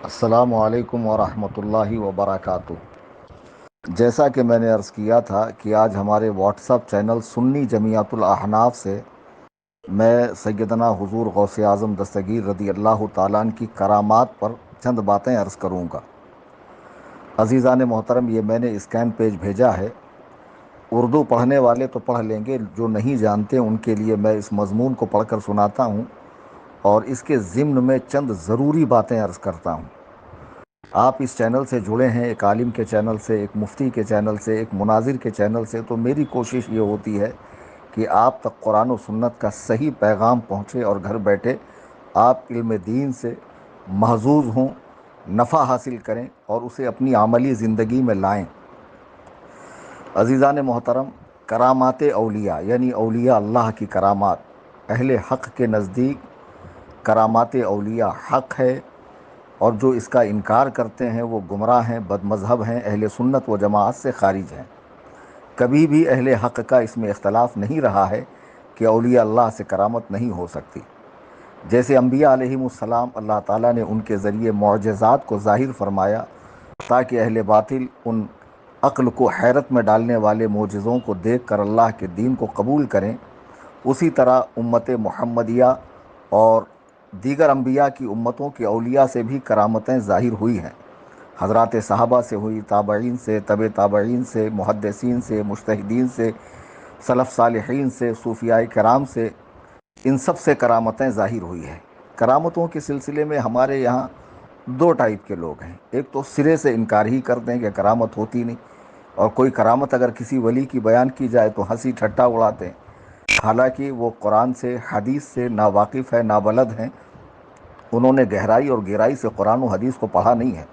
السلام علیکم ورحمۃ اللہ وبرکاتہ۔ جیسا کہ میں نے عرض کیا تھا کہ آج ہمارے واٹس اپ چینل سنی جمیعت الاحناف سے میں سیدنا حضور غوث اعظم دستگیر رضی اللہ تعالیٰ عنہ کی کرامات پر چند باتیں عرض کروں گا۔ عزیزان محترم، یہ میں نے اسکین پیج بھیجا ہے۔ اردو پڑھنے والے تو پڑھ لیں گے، جو نہیں جانتے ان کے لیے میں اس مضمون کو پڑھ کر سناتا ہوں اور اس کے ضمن میں چند ضروری باتیں عرض کرتا ہوں۔ آپ اس چینل سے جڑے ہیں، ایک عالم کے چینل سے، ایک مفتی کے چینل سے، ایک مناظر کے چینل سے، تو میری کوشش یہ ہوتی ہے کہ آپ تک قرآن و سنت کا صحیح پیغام پہنچے اور گھر بیٹھے آپ علم دین سے محظوظ ہوں، نفع حاصل کریں اور اسے اپنی عملی زندگی میں لائیں۔ عزیزان محترم، کرامات اولیاء یعنی اولیاء اللہ کی کرامات، اہل حق کے نزدیک کرامات اولیاء حق ہے، اور جو اس کا انکار کرتے ہیں وہ گمراہ ہیں، بد مذہب ہیں، اہل سنت و جماعت سے خارج ہیں۔ کبھی بھی اہل حق کا اس میں اختلاف نہیں رہا ہے کہ اولیاء اللہ سے کرامت نہیں ہو سکتی۔ جیسے انبیاء علیہم السلام، اللہ تعالیٰ نے ان کے ذریعے معجزات کو ظاہر فرمایا تاکہ اہل باطل ان عقل کو حیرت میں ڈالنے والے معجزوں کو دیکھ کر اللہ کے دین کو قبول کریں، اسی طرح امت محمدیہ اور دیگر انبیاء کی امتوں کے اولیاء سے بھی کرامتیں ظاہر ہوئی ہیں۔ حضرات صحابہ سے ہوئی، تابعین سے، تبع تابعین سے، محدثین سے، مجتہدین سے، سلف صالحین سے، صوفیاء کرام سے، ان سب سے کرامتیں ظاہر ہوئی ہیں۔ کرامتوں کے سلسلے میں ہمارے یہاں دو ٹائپ کے لوگ ہیں۔ ایک تو سرے سے انکار ہی کرتے ہیں کہ کرامت ہوتی نہیں، اور کوئی کرامت اگر کسی ولی کی بیان کی جائے تو ہنسی ٹھٹا اڑاتے ہیں، حالانکہ وہ قرآن سے، حدیث سے ناواقف ہے، نابلد ہیں، انہوں نے گہرائی اور گہرائی سے قرآن و حدیث کو پڑھا نہیں ہے۔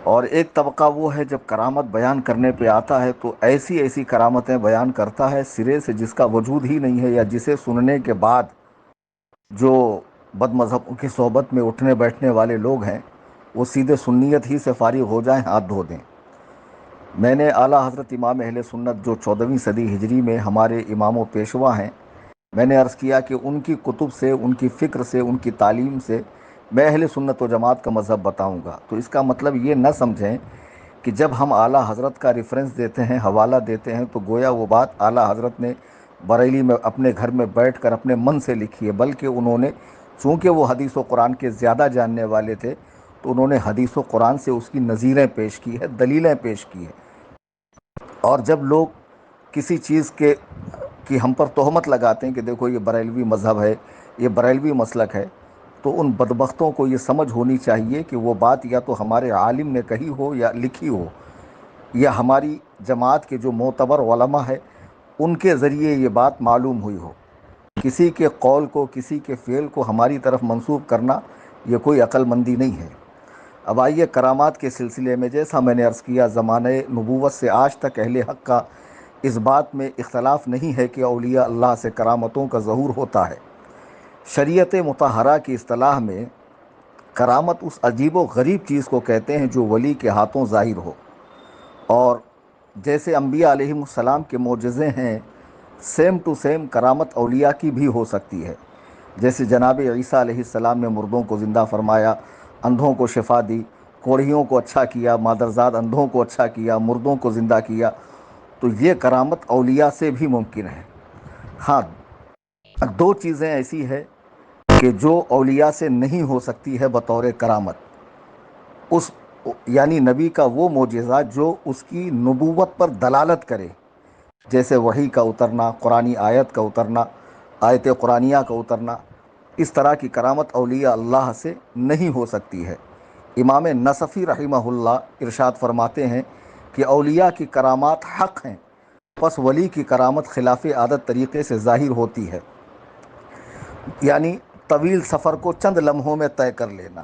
اور ایک طبقہ وہ ہے جب کرامت بیان کرنے پہ آتا ہے تو ایسی ایسی کرامتیں بیان کرتا ہے سرے سے جس کا وجود ہی نہیں ہے، یا جسے سننے کے بعد جو بد مذہبوں کی صحبت میں اٹھنے بیٹھنے والے لوگ ہیں وہ سیدھے سنیت ہی سے فارغ ہو جائیں، ہاتھ دھو دیں۔ میں نے اعلیٰ حضرت امام اہل سنت جو 14ویں صدی ہجری میں ہمارے امام و پیشوا ہیں، میں نے عرض کیا کہ ان کی کتب سے، ان کی فکر سے، ان کی تعلیم سے میں اہل سنت و جماعت کا مذہب بتاؤں گا۔ تو اس کا مطلب یہ نہ سمجھیں کہ جب ہم اعلیٰ حضرت کا ریفرنس دیتے ہیں، حوالہ دیتے ہیں، تو گویا وہ بات اعلیٰ حضرت نے بریلی میں اپنے گھر میں بیٹھ کر اپنے من سے لکھی ہے، بلکہ انہوں نے، چونکہ وہ حدیث و قرآن کے زیادہ جاننے والے تھے، تو انہوں نے حدیث و قرآن سے اس کی نظیریں پیش کی ہے، دلیلیں پیش کی ہیں۔ اور جب لوگ کسی چیز کی ہم پر تہمت لگاتے ہیں کہ دیکھو یہ بریلوی مذہب ہے، یہ بریلوی مسلک ہے، تو ان بدبختوں کو یہ سمجھ ہونی چاہیے کہ وہ بات یا تو ہمارے عالم نے کہی ہو یا لکھی ہو، یا ہماری جماعت کے جو معتبر علماء ہے ان کے ذریعے یہ بات معلوم ہوئی ہو۔ کسی کے قول کو، کسی کے فعل کو ہماری طرف منسوب کرنا یہ کوئی عقل مندی نہیں ہے۔ اب آئیے کرامات کے سلسلے میں، جیسا میں نے عرض کیا، زمانہ نبوت سے آج تک اہل حق کا اس بات میں اختلاف نہیں ہے کہ اولیاء اللہ سے کرامتوں کا ظہور ہوتا ہے۔ شریعت مطہرہ کی اصطلاح میں کرامت اس عجیب و غریب چیز کو کہتے ہیں جو ولی کے ہاتھوں ظاہر ہو، اور جیسے انبیاء علیہم السلام کے معجزے ہیں، سیم ٹو سیم کرامت اولیاء کی بھی ہو سکتی ہے۔ جیسے جناب عیسیٰ علیہ السلام نے مردوں کو زندہ فرمایا، اندھوں کو شفا دی، کوڑھیوں کو اچھا کیا، مادرزاد اندھوں کو اچھا کیا، مردوں کو زندہ کیا، تو یہ کرامت اولیاء سے بھی ممکن ہے۔ ہاں، دو چیزیں ایسی ہے کہ جو اولیاء سے نہیں ہو سکتی ہے بطور کرامت، اس یعنی نبی کا وہ معجزہ جو اس کی نبوت پر دلالت کرے، جیسے وحی کا اترنا، قرآنی آیت کا اترنا، آیت قرآنیہ کا اترنا، اس طرح کی کرامت اولیاء اللہ سے نہیں ہو سکتی ہے۔ امام نصفی رحمہ اللہ ارشاد فرماتے ہیں کہ اولیاء کی کرامات حق ہیں، پس ولی کی کرامت خلاف عادت طریقے سے ظاہر ہوتی ہے، یعنی طویل سفر کو چند لمحوں میں طے کر لینا،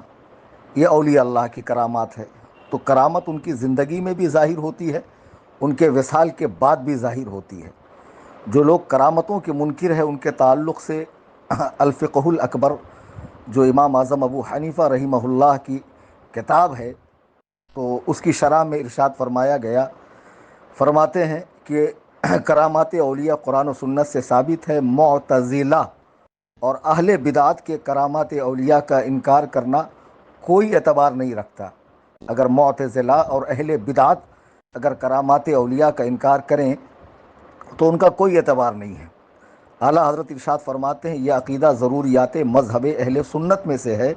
یہ اولیاء اللہ کی کرامات ہے۔ تو کرامت ان کی زندگی میں بھی ظاہر ہوتی ہے، ان کے وصال کے بعد بھی ظاہر ہوتی ہے۔ جو لوگ کرامتوں کے منکر ہیں ان کے تعلق سے الفقہ الاکبر جو امام اعظم ابو حنیفہ رحمہ اللہ کی کتاب ہے، تو اس کی شرح میں ارشاد فرمایا گیا، فرماتے ہیں کہ کرامات اولیاء قرآن و سنت سے ثابت ہے۔ معتزلہ اور اہل بدعت کے کرامات اولیاء کا انکار کرنا کوئی اعتبار نہیں رکھتا۔ اگر معتزلہ اور اہل بدعت اگر کرامات اولیاء کا انکار کریں تو ان کا کوئی اعتبار نہیں ہے۔ اعلیٰ حضرت ارشاد فرماتے ہیں یہ عقیدہ ضروریات مذہب اہل سنت میں سے ہے،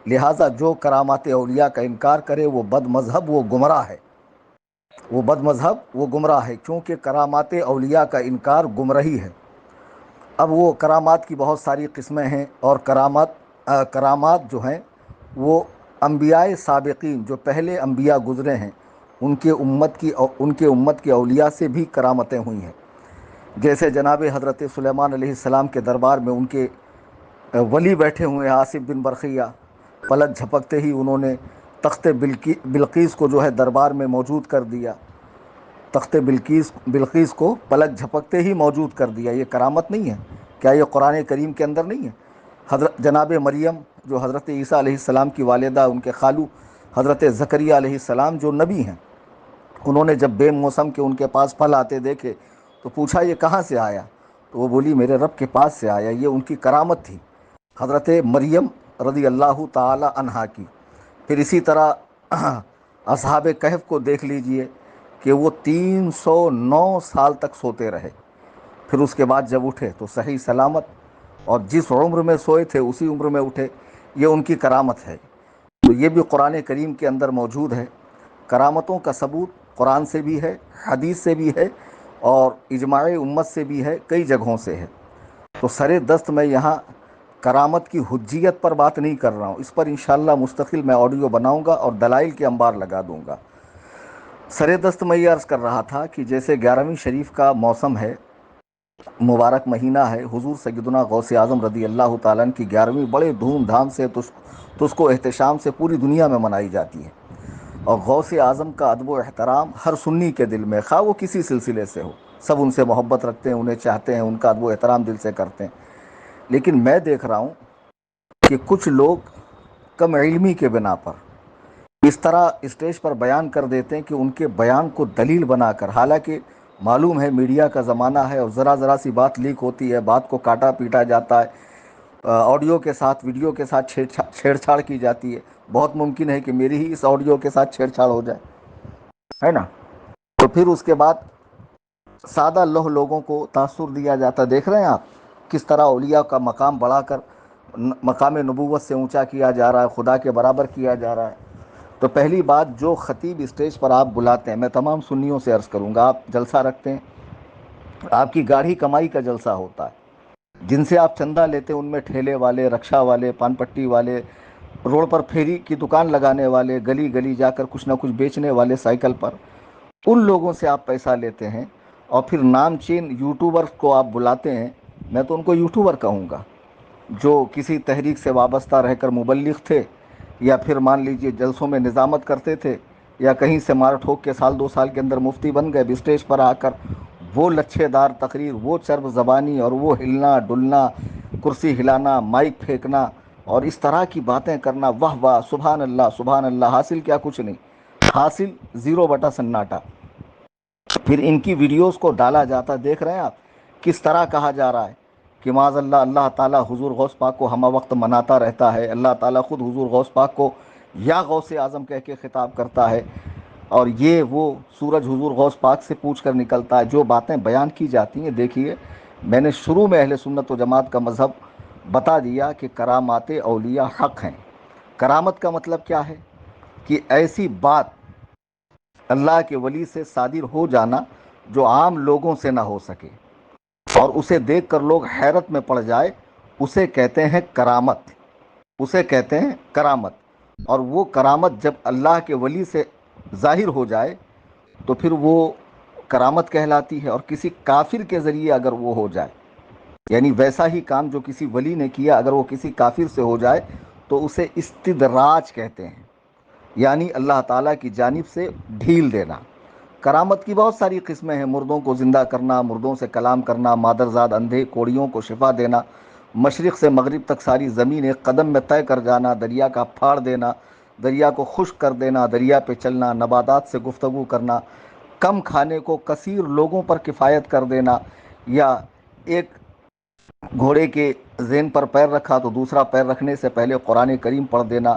لہٰذا جو کرامات اولیاء کا انکار کرے وہ بد مذہب، وہ گمراہ ہے، وہ بد مذہب، وہ گمراہ ہے، کیونکہ کرامات اولیاء کا انکار گمراہی ہے۔ اب وہ کرامات کی بہت ساری قسمیں ہیں، اور کرامات جو ہیں وہ انبیاء سابقین جو پہلے انبیاء گزرے ہیں ان کے امت کی اولیاء سے بھی کرامتیں ہوئی ہیں۔ جیسے جناب حضرت سلیمان علیہ السلام کے دربار میں ان کے ولی بیٹھے ہوئے ہیں آصف بن برقیہ، پلک جھپکتے ہی انہوں نے تخت بلقیس کو جو ہے دربار میں موجود کر دیا، تخت بلقیس کو پلک جھپکتے ہی موجود کر دیا۔ یہ کرامت نہیں ہے؟ کیا یہ قرآن کریم کے اندر نہیں ہے؟ جناب مریم جو حضرت عیسیٰ علیہ السلام کی والدہ، ان کے خالو حضرت زکریا علیہ السلام جو نبی ہیں، انہوں نے جب بے موسم کے ان کے پاس پھل آتے دیکھے تو پوچھا یہ کہاں سے آیا؟ تو وہ بولی میرے رب کے پاس سے آیا۔ یہ ان کی کرامت تھی، حضرت مریم رضی اللہ تعالی عنہا کی۔ پھر اسی طرح اصحاب کہف کو دیکھ لیجئے کہ وہ 309 سال تک سوتے رہے، پھر اس کے بعد جب اٹھے تو صحیح سلامت، اور جس عمر میں سوئے تھے اسی عمر میں اٹھے۔ یہ ان کی کرامت ہے، تو یہ بھی قرآن کریم کے اندر موجود ہے۔ کرامتوں کا ثبوت قرآن سے بھی ہے، حدیث سے بھی ہے، اور اجماع امت سے بھی ہے، کئی جگہوں سے ہے۔ تو سر دست میں یہاں کرامت کی حجیت پر بات نہیں کر رہا ہوں، اس پر انشاءاللہ مستقل میں آڈیو بناؤں گا اور دلائل کے انبار لگا دوں گا۔ سر دست میں یہ عرض کر رہا تھا کہ جیسے 11ویں شریف کا موسم ہے، مبارک مہینہ ہے، حضور سیدنا غوث اعظم رضی اللہ تعالیٰ عنہ کی 11ویں بڑے دھوم دھام سے تسک و احتشام سے پوری دنیا میں منائی جاتی ہے، اور غوث اعظم کا ادب و احترام ہر سنی کے دل میں، خواہ وہ کسی سلسلے سے ہو، سب ان سے محبت رکھتے ہیں، انہیں چاہتے ہیں، ان کا ادب و احترام دل سے کرتے ہیں۔ لیکن میں دیکھ رہا ہوں کہ کچھ لوگ کم علمی کے بنا پر اس طرح اسٹیج پر بیان کر دیتے ہیں کہ ان کے بیان کو دلیل بنا کر، حالانکہ معلوم ہے میڈیا کا زمانہ ہے اور ذرا ذرا سی بات لیک ہوتی ہے، بات کو کاٹا پیٹا جاتا ہے، آڈیو کے ساتھ ویڈیو کے ساتھ چھیڑ چھاڑ کی جاتی ہے۔ بہت ممکن ہے کہ میری ہی اس آڈیو کے ساتھ چھیڑ چھاڑ ہو جائے، ہے نا؟ تو پھر اس کے بعد سادہ لوگوں کو تاثر دیا جاتا ہے۔ دیکھ رہے ہیں آپ کس طرح اولیاء کا مقام بڑھا کر مقام نبوت سے اونچا کیا جا رہا ہے، خدا کے برابر کیا جا رہا ہے۔ تو پہلی بات، جو خطیب اسٹیج پر آپ بلاتے ہیں، میں تمام سنیوں سے عرض کروں گا، آپ جلسہ رکھتے ہیں، آپ کی گاڑھی کمائی کا جلسہ ہوتا ہے، جن سے آپ چندہ لیتے ہیں ان میں ٹھیلے والے، رکشہ والے، پان پٹی والے، روڈ پر پھیری کی دکان لگانے والے، گلی گلی جا کر کچھ نہ کچھ بیچنے والے سائیکل پر، ان لوگوں سے آپ پیسہ لیتے ہیں، اور پھر نام چین یوٹیوبر کو آپ بلاتے ہیں۔ میں تو ان کو یوٹیوبر کہوں گا، جو کسی تحریک سے وابستہ رہ کر مبلغ تھے، یا پھر مان لیجئے جلسوں میں نظامت کرتے تھے، یا کہیں سے مار ٹھوک کے سال 2 سال کے اندر مفتی بن گئے، اسٹیج پر آ کر وہ لچھے دار تقریر، وہ چرب زبانی، اور وہ ہلنا ڈلنا، کرسی ہلانا، مائک پھینکنا، اور اس طرح کی باتیں کرنا، واہ واہ، سبحان اللہ سبحان اللہ، حاصل کیا؟ کچھ نہیں، حاصل 0 سناٹا۔ پھر ان کی ویڈیوز کو ڈالا جاتا، دیکھ رہے ہیں آپ کس طرح کہا جا رہا ہے کہ معاذ اللہ، اللہ تعالیٰ حضور غوث پاک کو ہمہ وقت مناتا رہتا ہے، اللہ تعالیٰ خود حضور غوث پاک کو یا غوث اعظم کہہ کے خطاب کرتا ہے، اور یہ وہ سورج حضور غوث پاک سے پوچھ کر نکلتا ہے۔ جو باتیں بیان کی جاتی ہیں، دیکھیے میں نے شروع میں اہل سنت و جماعت کا مذہب بتا دیا کہ کرامات اولیاء حق ہیں۔ کرامت کا مطلب کیا ہے؟ کہ ایسی بات اللہ کے ولی سے صادر ہو جانا جو عام لوگوں سے نہ ہو سکے، اور اسے دیکھ کر لوگ حیرت میں پڑ جائے، اسے کہتے ہیں کرامت، اسے کہتے ہیں کرامت۔ اور وہ کرامت جب اللہ کے ولی سے ظاہر ہو جائے تو پھر وہ کرامت کہلاتی ہے، اور کسی کافر کے ذریعے اگر وہ ہو جائے، یعنی ویسا ہی کام جو کسی ولی نے کیا اگر وہ کسی کافر سے ہو جائے تو اسے استدراج کہتے ہیں، یعنی اللہ تعالیٰ کی جانب سے ڈھیل دینا۔ کرامت کی بہت ساری قسمیں ہیں، مردوں کو زندہ کرنا، مردوں سے کلام کرنا، مادرزاد اندھے کوڑیوں کو شفا دینا، مشرق سے مغرب تک ساری زمین ایک قدم میں طے کر جانا، دریا کا پھاڑ دینا، دریا کو خشک کر دینا، دریا پہ چلنا، نباتات سے گفتگو کرنا، کم کھانے کو کثیر لوگوں پر کفایت کر دینا، یا ایک گھوڑے کے ذہن پر پیر رکھا تو دوسرا پیر رکھنے سے پہلے قرآن کریم پڑھ دینا،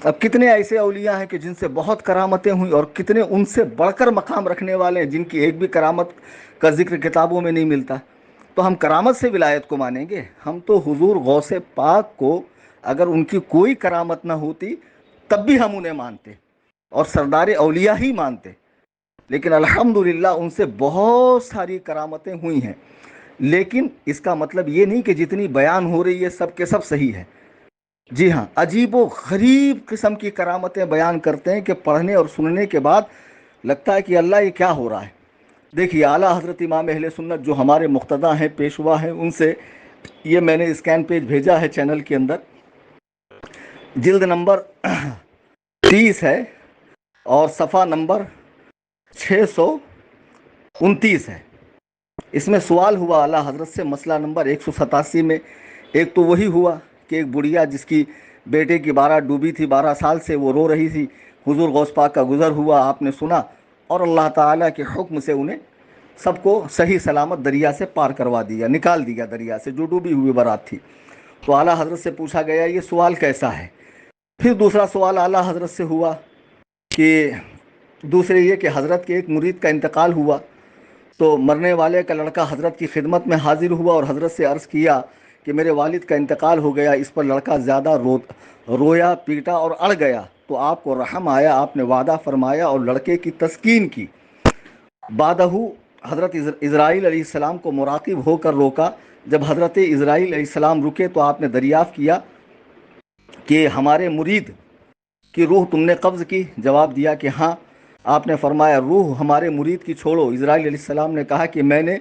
اب کتنے ایسے اولیاء ہیں کہ جن سے بہت کرامتیں ہوئیں، اور کتنے ان سے بڑھ کر مقام رکھنے والے ہیں جن کی ایک بھی کرامت کا ذکر کتابوں میں نہیں ملتا۔ تو ہم کرامت سے ولایت کو مانیں گے؟ ہم تو حضور غوث پاک کو اگر ان کی کوئی کرامت نہ ہوتی تب بھی ہم انہیں مانتے اور سردار اولیاء ہی مانتے، لیکن الحمدللہ ان سے بہت ساری کرامتیں ہوئی ہیں۔ لیکن اس کا مطلب یہ نہیں کہ جتنی بیان ہو رہی ہے سب کے سب صحیح ہے۔ جی ہاں، عجیب و غریب قسم کی کرامتیں بیان کرتے ہیں کہ پڑھنے اور سننے کے بعد لگتا ہے کہ اللہ یہ کیا ہو رہا ہے۔ دیکھیے اعلیٰ حضرت امام اہل سنت جو ہمارے مقتدیٰ ہیں، پیشوا ہیں، ان سے یہ میں نے اسکین پیج بھیجا ہے چینل کے اندر، جلد نمبر 30 ہے اور صفحہ نمبر 629 ہے۔ اس میں سوال ہوا اعلیٰ حضرت سے مسئلہ نمبر 187 میں۔ ایک تو وہی ہوا کہ ایک بڑھیا جس کی بیٹے کی 12 ڈوبی تھی، 12 سال سے وہ رو رہی تھی، حضور غوث پاک کا گزر ہوا، آپ نے سنا اور اللہ تعالیٰ کے حکم سے انہیں سب کو صحیح سلامت دریا سے پار کروا دیا، نکال دیا دریا سے، جو ڈوبی ہوئی بارات تھی۔ تو اعلیٰ حضرت سے پوچھا گیا یہ سوال کیسا ہے؟ پھر دوسرا سوال اعلیٰ حضرت سے ہوا کہ دوسرے یہ کہ حضرت کے ایک مرید کا انتقال ہوا، تو مرنے والے کا لڑکا حضرت کی خدمت میں حاضر ہوا اور حضرت سے عرض کیا کہ میرے والد کا انتقال ہو گیا۔ اس پر لڑکا زیادہ رویا پیٹا اور اڑ گیا، تو آپ کو رحم آیا، آپ نے وعدہ فرمایا اور لڑکے کی تسکین کی۔ بعدہ حضرت اسرائیل علیہ السلام کو مراقب ہو کر روکا۔ جب حضرت اسرائیل علیہ السلام رکے تو آپ نے دریافت کیا کہ ہمارے مرید کی روح تم نے قبض کی؟ جواب دیا کہ ہاں۔ آپ نے فرمایا روح ہمارے مرید کی چھوڑو۔ اسرائیل علیہ السلام نے کہا کہ میں نے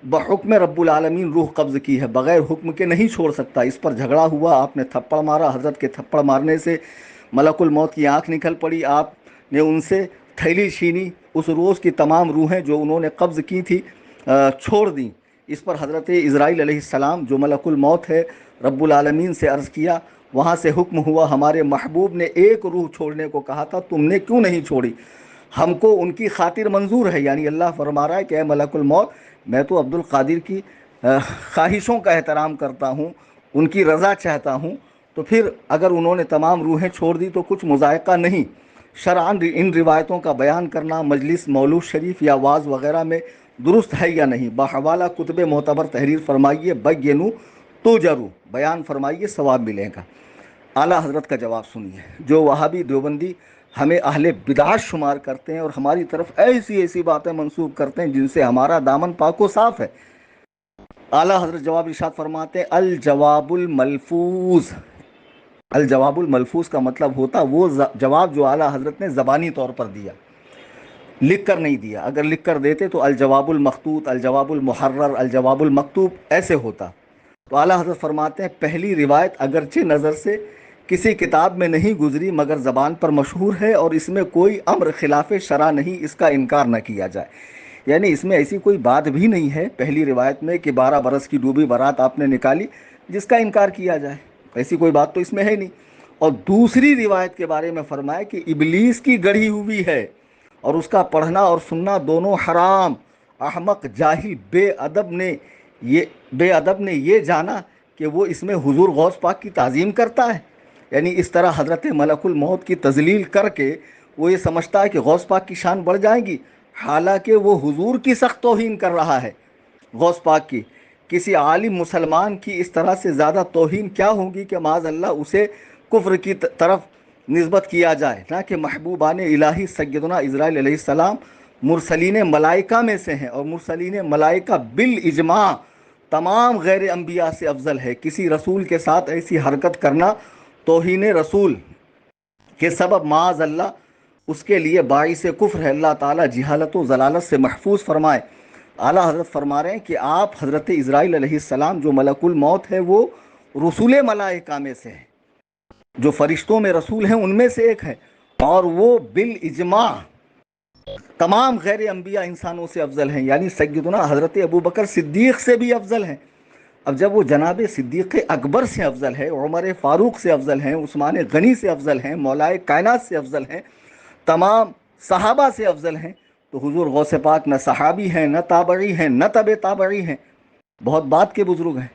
بحکم رب العالمین روح قبض کی ہے، بغیر حکم کے نہیں چھوڑ سکتا۔ اس پر جھگڑا ہوا، آپ نے تھپڑ مارا، حضرت کے تھپڑ مارنے سے ملک الموت کی آنکھ نکل پڑی۔ آپ نے ان سے تھیلی چھینی، اس روز کی تمام روحیں جو انہوں نے قبض کی تھی چھوڑ دیں۔ اس پر حضرت اسرائیل علیہ السلام جو ملک الموت ہے رب العالمین سے عرض کیا، وہاں سے حکم ہوا ہمارے محبوب نے ایک روح چھوڑنے کو کہا تھا، تم نے کیوں نہیں چھوڑی؟ ہم کو ان کی خاطر منظور ہے۔ یعنی اللہ فرما رہا ہے کہ اے ملک الموت، میں تو عبد القادر کی خواہشوں کا احترام کرتا ہوں، ان کی رضا چاہتا ہوں، تو پھر اگر انہوں نے تمام روحیں چھوڑ دی تو کچھ مذائقہ نہیں۔ شرعاً ان روایتوں کا بیان کرنا مجلس مولود شریف یا واز وغیرہ میں درست ہے یا نہیں؟ بحوالہ کتب معتبر تحریر فرمائیے، بینو تو جرو، بیان فرمائیے، ثواب ملے گا۔ اعلیٰ حضرت کا جواب سنیے۔ جو وہابی دیوبندی ہمیں اہل بدعت شمار کرتے ہیں اور ہماری طرف ایسی ایسی باتیں منسوب کرتے ہیں جن سے ہمارا دامن پاک و صاف ہے، اعلیٰ حضرت جواب ارشاد فرماتے ہیں الجواب الملفوظ۔ الجواب الملفوظ کا مطلب ہوتا وہ جواب جو اعلیٰ حضرت نے زبانی طور پر دیا، لکھ کر نہیں دیا۔ اگر لکھ کر دیتے تو الجواب المخطوط، الجواب المحرر، الجواب المکتوب ایسے ہوتا۔ تو اعلیٰ حضرت فرماتے ہیں پہلی روایت اگرچہ نظر سے کسی کتاب میں نہیں گزری مگر زبان پر مشہور ہے اور اس میں کوئی امر خلاف شرع نہیں، اس کا انکار نہ کیا جائے۔ یعنی اس میں ایسی کوئی بات بھی نہیں ہے پہلی روایت میں کہ 12 برس کی ڈوبی بارات آپ نے نکالی جس کا انکار کیا جائے، ایسی کوئی بات تو اس میں ہے نہیں۔ اور دوسری روایت کے بارے میں فرمایا کہ ابلیس کی گڑھی ہوئی ہے اور اس کا پڑھنا اور سننا دونوں حرام۔ احمق جاہل بے ادب نے یہ جانا کہ وہ اس میں حضور غوث پاک کی تعظیم کرتا ہے، یعنی اس طرح حضرت ملک الموت کی تذلیل کر کے وہ یہ سمجھتا ہے کہ غوث پاک کی شان بڑھ جائے گی، حالانکہ وہ حضور کی سخت توہین کر رہا ہے غوث پاک کی۔ کسی عالم مسلمان کی اس طرح سے زیادہ توہین کیا ہوگی کہ معاذ اللہ اسے کفر کی طرف نسبت کیا جائے، نہ کہ محبوبان الہی سیدنا اسرائیل علیہ السلام مرسلین ملائکہ میں سے ہیں، اور مرسلین ملائکہ بالاجماع تمام غیر انبیاء سے افضل ہے۔ کسی رسول کے ساتھ ایسی حرکت کرنا توہین رسول کے سبب معاذ اللہ اس کے لیے باعث کفر ہے۔ اللہ تعالیٰ جہالت و ضلالت سے محفوظ فرمائے۔ اعلیٰ حضرت فرما رہے ہیں کہ آپ حضرت اسرائیل علیہ السلام جو ملک الموت ہے وہ رسول ملائکہ میں سے ہے، جو فرشتوں میں رسول ہیں ان میں سے ایک ہے، اور وہ بالاجماع تمام غیر انبیاء انسانوں سے افضل ہیں، یعنی سیدنا حضرت ابوبکر صدیق سے بھی افضل ہیں۔ اب جب وہ جناب صدیق اکبر سے افضل ہے، عمر فاروق سے افضل ہیں، عثمان غنی سے افضل ہیں، مولائے کائنات سے افضل ہیں، تمام صحابہ سے افضل ہیں، تو حضور غوث پاک نہ صحابی ہیں، نہ تابعی ہیں، نہ تبع تابعی ہیں، بہت بات کے بزرگ ہیں۔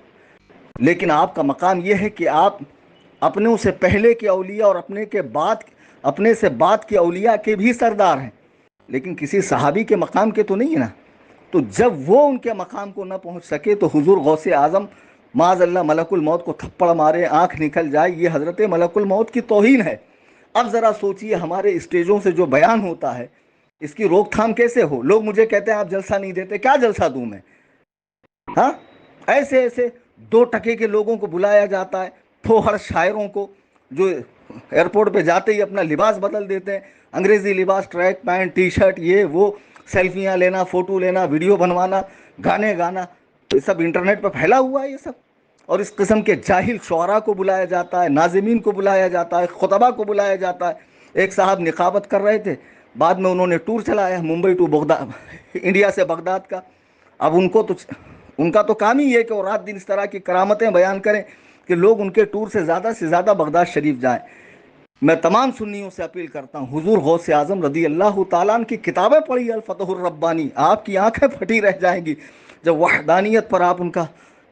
لیکن آپ کا مقام یہ ہے کہ آپ اپنوں سے پہلے کے اولیاء اور اپنے سے بعد کے اولیاء کے بھی سردار ہیں، لیکن کسی صحابی کے مقام کے تو نہیں ہے نا۔ تو جب وہ ان کے مقام کو نہ پہنچ سکے تو حضور غوث اعظم معاذ اللہ ملک الموت کو تھپڑ مارے، آنکھ نکل جائے، یہ حضرت ملک الموت کی توہین ہے۔ اب ذرا سوچئے ہمارے اسٹیجوں سے جو بیان ہوتا ہے اس کی روک تھام کیسے ہو؟ لوگ مجھے کہتے ہیں آپ جلسہ نہیں دیتے، کیا جلسہ دوں میں؟ ہاں، ایسے ایسے 2 ٹکے کے لوگوں کو بلایا جاتا ہے، پھوہڑ شاعروں کو جو ایئرپورٹ پہ جاتے ہی اپنا لباس بدل دیتے ہیں، انگریزی لباس، ٹریک پینٹ، ٹی شرٹ، یہ وہ، سیلفیاں لینا، فوٹو لینا، ویڈیو بنوانا، گانے گانا، یہ سب انٹرنیٹ پہ پھیلا ہوا ہے یہ سب۔ اور اس قسم کے جاہل شعراء کو بلایا جاتا ہے، ناظمین کو بلایا جاتا ہے، خطبہ کو بلایا جاتا ہے۔ ایک صاحب نقابت کر رہے تھے، بعد میں انہوں نے ٹور چلایا ممبئی ٹو بغداد، انڈیا سے بغداد کا۔ اب ان کا تو کام ہی ہے کہ وہ رات دن اس طرح کی کرامتیں بیان کریں کہ لوگ ان کے ٹور سے زیادہ بغداد شریف جائیں۔ میں تمام سنیوں سے اپیل کرتا ہوں، حضور غوث اعظم رضی اللہ تعالیٰ عنہ کی کتابیں پڑھی، الفتح الربانی، آپ کی آنکھیں پھٹی رہ جائیں گی جب وحدانیت پر آپ ان کا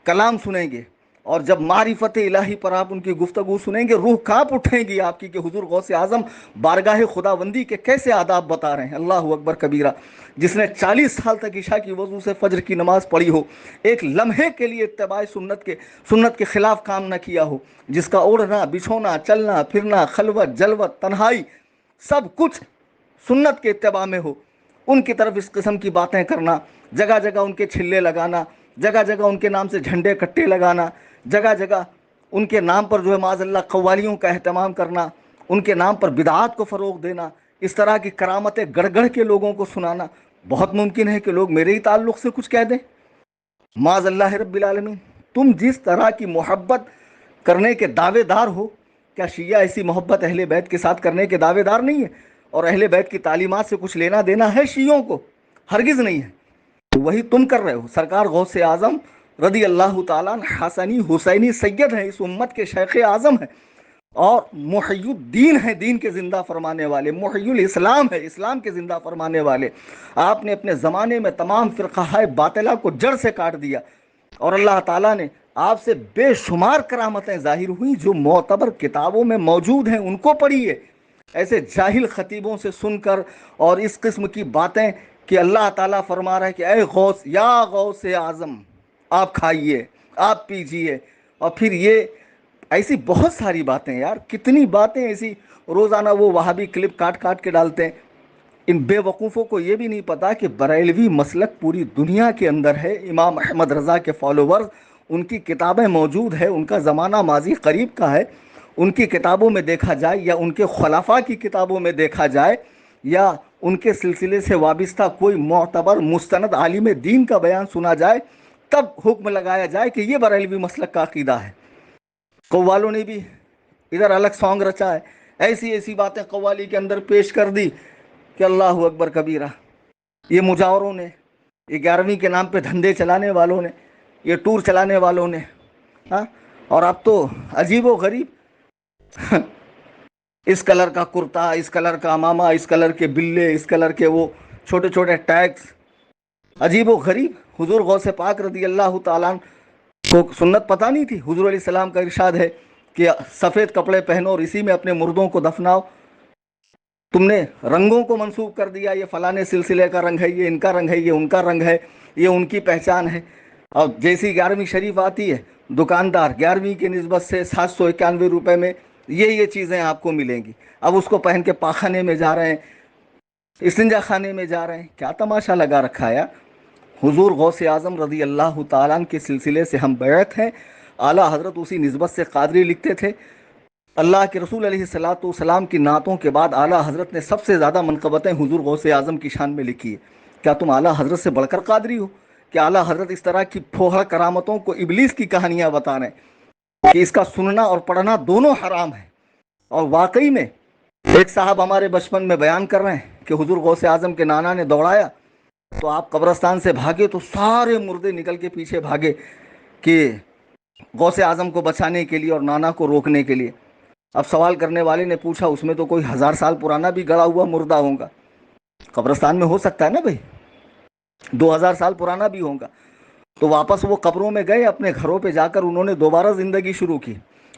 کلام سنیں گے، اور جب معرفت الہی پر آپ ان کی گفتگو سنیں گے، روح کانپ اٹھیں گی آپ کی کہ حضور غوث اعظم بارگاہ خداوندی کے کیسے آداب بتا رہے ہیں۔ اللہ اکبر کبیرہ۔ جس نے 40 سال تک عشاء کی وضو سے فجر کی نماز پڑھی ہو، ایک لمحے کے لیے اتباع سنت کے خلاف کام نہ کیا ہو، جس کا اڑنا بچھونا، چلنا پھرنا، خلوت جلوت تنہائی سب کچھ سنت کے اتباع میں ہو، ان کی طرف اس قسم کی باتیں کرنا، جگہ جگہ ان کے چھلے لگانا، جگہ جگہ ان کے نام سے جھنڈے کٹے لگانا، جگہ جگہ ان کے نام پر جو ہے معاذ اللہ قوالیوں کا اہتمام کرنا، ان کے نام پر بدعات کو فروغ دینا، اس طرح کی کرامتیں گڑھ گڑھ کے لوگوں کو سنانا، بہت ممکن ہے کہ لوگ میرے ہی تعلق سے کچھ کہہ دیں، معاذ اللہ رب العالمین۔ تم جس طرح کی محبت کرنے کے دعوے دار ہو، کیا شیعہ ایسی محبت اہل بیت کے ساتھ کرنے کے دعوے دار نہیں ہے؟ اور اہل بیت کی تعلیمات سے کچھ لینا دینا ہے شیعوں کو؟ ہرگز نہیں ہے۔ تو وہی تم کر رہے ہو۔ سرکار غوث اعظم رضی اللہ تعالیٰ عنہ حسنی حسینی سید ہیں، اس امت کے شیخ اعظم ہیں، اور محی الدین ہیں، دین کے زندہ فرمانے والے، محی الاسلام ہے، اسلام کے زندہ فرمانے والے۔ آپ نے اپنے زمانے میں تمام فرقہ باطلہ کو جڑ سے کاٹ دیا، اور اللہ تعالیٰ نے آپ سے بے شمار کرامتیں ظاہر ہوئیں جو معتبر کتابوں میں موجود ہیں، ان کو پڑھیے۔ ایسے جاہل خطیبوں سے سن کر اور اس قسم کی باتیں کہ اللہ تعالیٰ فرما رہا ہے کہ اے غوث، یا غوث اعظم، آپ کھائیے، آپ پیجیے، اور پھر یہ ایسی بہت ساری باتیں، یار کتنی باتیں ایسی روزانہ وہ وہابی کلپ کاٹ کاٹ کے ڈالتے ہیں۔ ان بے وقوفوں کو یہ بھی نہیں پتا کہ بریلوی مسلک پوری دنیا کے اندر ہے، امام احمد رضا کے فالوورز، ان کی کتابیں موجود ہے، ان کا زمانہ ماضی قریب کا ہے، ان کی کتابوں میں دیکھا جائے یا ان کے خلفاء کی کتابوں میں دیکھا جائے یا ان کے سلسلے سے وابستہ کوئی معتبر مستند عالم دین کا بیان سنا جائے، تب حکم لگایا جائے کہ یہ بریلوی مسلک کا عقیدہ ہے۔ قوالوں نے بھی ادھر الگ سانگ رچا ہے، ایسی ایسی باتیں قوالی کے اندر پیش کر دی کہ اللہ اکبر کبیرہ۔ یہ مجاوروں نے، یہ 11ویں کے نام پہ دھندے چلانے والوں نے، یہ ٹور چلانے والوں نے، ہاں، اور اب تو عجیب و غریب اس کلر کا کرتا، اس کلر کا امامہ، اس کلر کے بلے، اس کلر کے وہ چھوٹے چھوٹے ٹیگز، عجیب و غریب۔ حضور غوث پاک رضی اللہ تعالیٰ عنہ کو سنت پتہ نہیں تھی؟ حضور علیہ السلام کا ارشاد ہے کہ سفید کپڑے پہنو اور اسی میں اپنے مردوں کو دفناؤ۔ تم نے رنگوں کو منسوب کر دیا، یہ فلانے سلسلے کا رنگ ہے، یہ ان کا رنگ ہے، یہ ان کا رنگ ہے، یہ ان کی پہچان ہے۔ اور جیسی 11ویں شریف آتی ہے، دکاندار 11ویں کی نسبت سے 791 روپے میں یہ چیزیں آپ کو ملیں گی۔ اب اس کو پہن کے پاخانے میں جا رہے ہیں، استنجا خانے میں جا رہے ہیں، کیا تماشا لگا رکھا ہے۔ حضور غوث اعظم رضی اللہ تعالیٰ عنہ کے سلسلے سے ہم بیعت ہیں۔ اعلیٰ حضرت اسی نسبت سے قادری لکھتے تھے۔ اللہ کے رسول علیہ الصلوۃ والسلام کی نعتوں کے بعد اعلیٰ حضرت نے سب سے زیادہ منقبتیں حضور غوث اعظم کی شان میں لکھی ہے۔ کیا تم اعلیٰ حضرت سے بڑھ کر قادری ہو؟ کہ اعلیٰ حضرت اس طرح کی پھوہڑ کرامتوں کو ابلیس کی کہانیاں بتا رہے ہیں کہ اس کا سننا اور پڑھنا دونوں حرام ہے؟ اور واقعی میں ایک صاحب ہمارے بچپن میں بیان کر رہے ہیں کہ حضور غوث اعظم کے نانا نے دوڑایا تو آپ قبرستان سے بھاگے تو سارے مردے نکل کے پیچھے بھاگے کہ غوث اعظم کو بچانے کے لیے اور نانا کو روکنے کے لیے۔ اب سوال کرنے والے نے پوچھا اس میں تو کوئی 1000 سال پرانا بھی گڑا ہوا مردہ ہوگا، قبرستان میں ہو سکتا ہے نا بھائی، 2000 سال پرانا بھی ہوگا۔ تو واپس وہ قبروں میں گئے، اپنے گھروں پہ جا کر انہوں نے دوبارہ زندگی شروع کی،